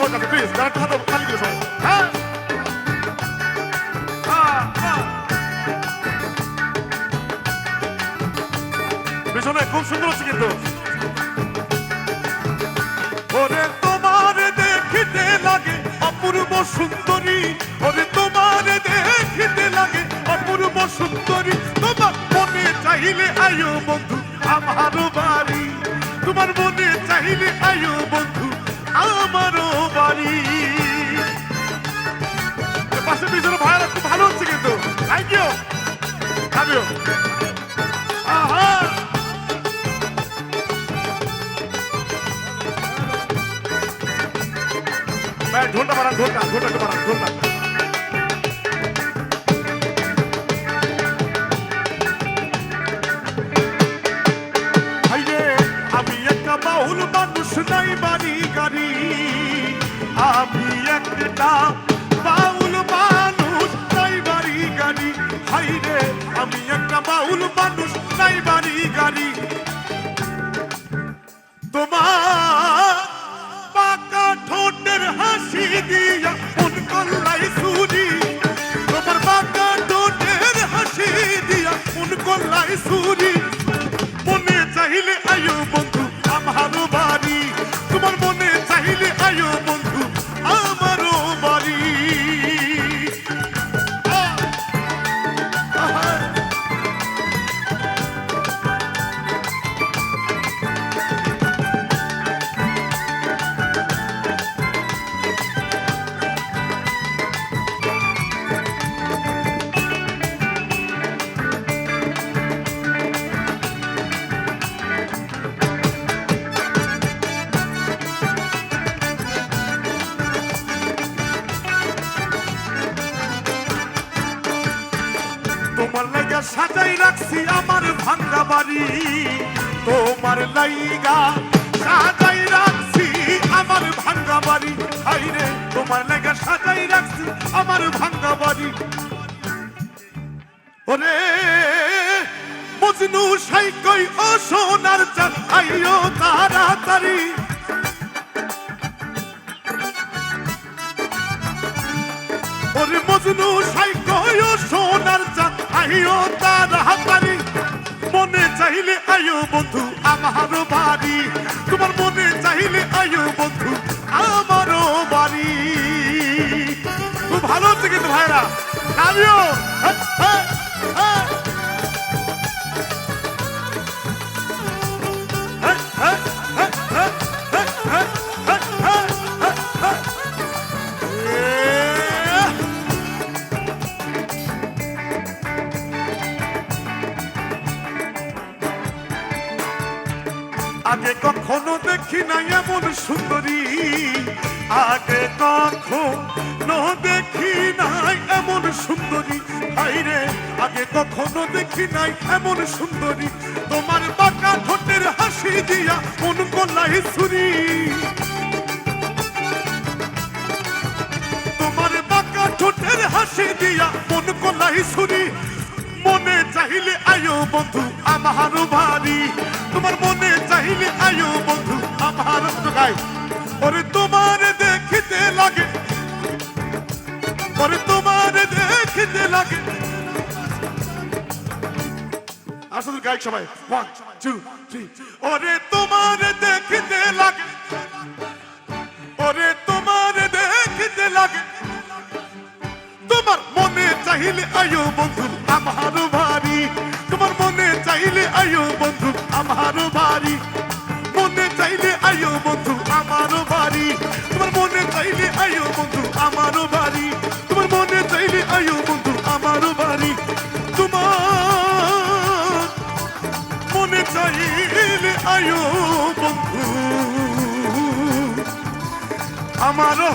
সবার কাছে প্লিজ, যারা একটু হাতে খালি দিও সবাই। হ্যাঁ পিছনে খুব সুন্দর হচ্ছে কিন্তু। ওরে তোমার দেখিতে লাগে অপূর্ব সুন্দরী, ওরে তোমার দেখিতে লাগে অপূর্ব সুন্দরী, তোমার মনে চাইলে আয়ো বন্ধু আমার বাড়ি, তোমার মনে চাইলে আয়ো বন্ধু আমারও বাড়ি। পাশে পিছনে ভাইরা খুব ভালো হচ্ছে কিন্তু, থ্যাংক ইউ আমিও। আহা ঢোলটা বাড়ান, ঢোলটা একটু বাড়ান, ঢোলটা। আমি একটা বাউল মানুষ, নাই বাড়ি গাড়ি, আমি একটা বাউল মানুষ, নাই বাড়ি গাড়ি, হাই রে আমি একটা বাউল মানুষ, নাই বাড়ি গাড়ি। তোমার পাকা ঠোঁটের হাসি দিয়া মন করলাই চুরি, তোমার পাকা ঠোঁটের হাসি দিয়া মন করলাই চুরি, মনে চাইলে আয়ো বন্ধু আমারও বাড়ি, তোমার মনে চাইলে আয়ো বন্ধু আমারও বাড়ি। তোমার লাইগা সাজাই রাখছি আমার ভাঙ্গা বাড়ি, তোমার লাইগা সাজাই রাখছি আমার ভাঙ্গা বাড়ি, হাইরে তোমার লাইগা সাজাই রাখছি আমার ভাঙ্গা বাড়ি। ওরে মজনু সাইকই ও সোনার চাঁদ আইও তাড়াতাড়ি, ওরে মজনু সাইকই ও সোনার চাঁদ আইও তাড়াতাড়ি, মনে চাইলে আয়ো বন্ধু আমারও বাড়ি, তোমার মনে চাইলে আয়ো বন্ধু আমারও বাড়ি। খুব ভালো হচ্ছে কিন্তু ভাইরা, আমিও আগে কখনো দেখি নাই এমন সুন্দরী, আগে কখনো দেখি নাই এমন সুন্দরী, হাইরে আগে কখনো দেখি নাই এমন সুন্দরী, তোমার বাঁকা ঠোঁটের হাসি দিয়া মন করলাই চুরি, তোমার বাঁকা ঠোঁটের হাসি দিয়া মন করলাই চুরি, মনে চাইলে আয়ো বন্ধু আমারও বাড়ি, তোমার মনে চাইলে আয়ো বন্ধু আমার গাই। ওরে তোমার দেখিতে লাগে, ওরে তোমার দেখিতে লাগে, আসলে গায়ক সবাই 1 2 3, ওরে তোমার দেখিতে লাগে, ওরে তোমার দেখিতে লাগে, তোমার মনে চাইলে আয়ো বন্ধু আমারও বাড়ি, তোমার মনে চাইলে আয়ো বন্ধু আমারও বাড়ি, মনে চাইলে আয়ো বন্ধু আমারও বাড়ি, তোমার মনে চাইলে আয়ো বন্ধু আমারও বাড়ি, তোমার মনে চাইলে আয়ো বন্ধু আমারও বাড়ি, তোমার মনে চাইলে আয়ো বন্ধু আমারও